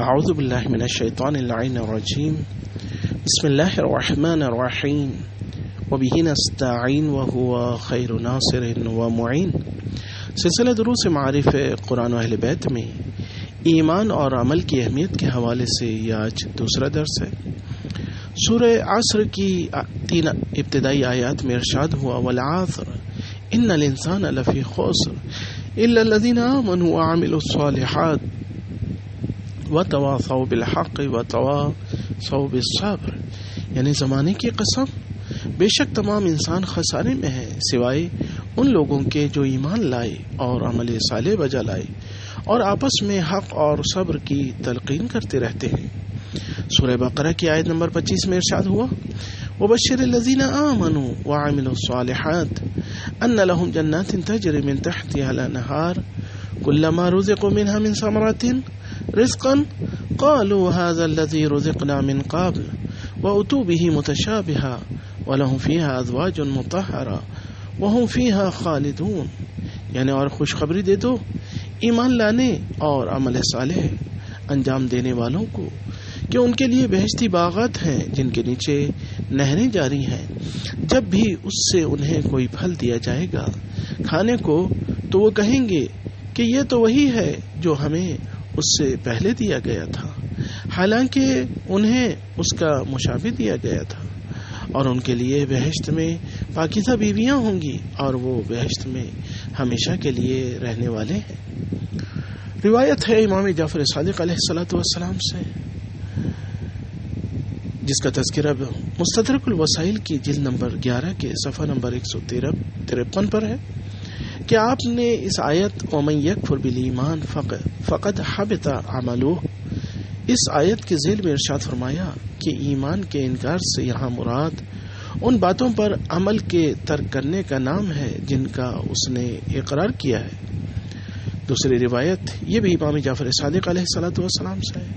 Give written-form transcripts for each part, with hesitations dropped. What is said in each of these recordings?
اعوذ باللہ من الشیطان اللعین الرجیم بسم اللہ الرحمن الرحیم وبہ نستعین وہو خیر ناصر ومعین۔ سلسلہ دروس معارف قرآن و اہل بیت میں ایمان اور عمل کی اہمیت کے حوالے سے یہ آج دوسرا درس ہے۔ سورہ عصر کی 3 ابتدائی آیات میں ارشاد ہوا والعصر ان الانسان لفی خسر الا الذین آمنوا وعملوا الصالحات وتواصوا بالحق وتواصوا بالصبر، یعنی زمانے کی قسم، بے شک تمام انسان خسارے میں ہیں سوائے ان لوگوں کے جو ایمان لائے اور عمل صالح بجا لائے اور آپس میں حق اور صبر کی تلقین کرتے رہتے ہیں۔ سورہ بقرہ کی آیت نمبر 25 میں ارشاد ہوا وبشر الذین آمنوا وعملوا الصالحات ان لهم جنات تجری من تحتها الانہار كلما رزقوا منها من ثمرات رزقا قالوا هذا الذي رزقنا من قبل وأتوا به متشابها ولهم فيها أزواج مطهرة وهم فيها خالدون، یعنی اور خوشخبری دے دو ایمان لانے اور عمل صالح انجام دینے والوں کو کہ ان کے لیے بہشتی باغات ہیں جن کے نیچے نہریں جاری ہیں، جب بھی اس سے انہیں کوئی پھل دیا جائے گا کھانے کو تو وہ کہیں گے کہ یہ تو وہی ہے جو ہمیں اس سے پہلے دیا گیا تھا، حالانکہ انہیں اس کا مشابہ دیا گیا تھا، اور ان کے لیے بہشت میں پاکیزہ بیویاں ہوں گی اور وہ بہشت میں ہمیشہ کے لیے رہنے والے ہیں۔ روایت ہے امام جعفر صادق علیہ الصلوۃ والسلام سے، جس کا تذکرہ مستدرک الوسائل کی جلد نمبر 11 کے صفحہ نمبر 153 پر ہے کہ آپ نے اس آیت وَمَن يَكْفُرْ بِالْإِيمَانِ فَقَدْ حَبِطَ عَمَلُهُ، اس آیت کے ذیل میں ارشاد فرمایا کہ ایمان کے انکار سے یہاں مراد ان باتوں پر عمل کے ترک کرنے کا نام ہے جن کا اس نے اقرار کیا ہے۔ دوسری روایت یہ بھی امام جعفر صادق علیہ الصلوۃ والسلام سے ہے،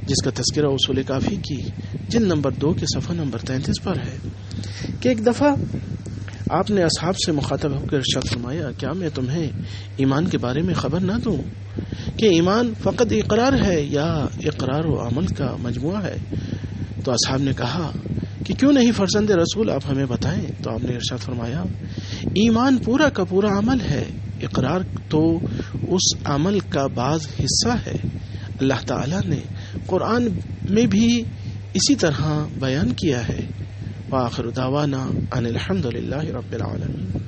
جس کا تذکرہ اصول کافی کی جلد نمبر 2 کے صفحہ نمبر 33 پر ہے کہ ایک دفعہ آپ نے اصحاب سے مخاطب ہو کر ارشاد فرمایا کیا میں تمہیں ایمان کے بارے میں خبر نہ دوں کہ ایمان فقط اقرار ہے یا اقرار و عمل کا مجموعہ ہے؟ تو اصحاب نے کہا کہ کیوں نہیں فرزند رسول آپ ہمیں بتائیں۔ تو آپ نے ارشاد فرمایا ایمان پورا کا پورا عمل ہے، اقرار تو اس عمل کا بعض حصہ ہے۔ اللہ تعالی نے قرآن میں بھی اسی طرح بیان کیا ہے۔ وآخر دعوانا ان الحمد للہ رب العالمین۔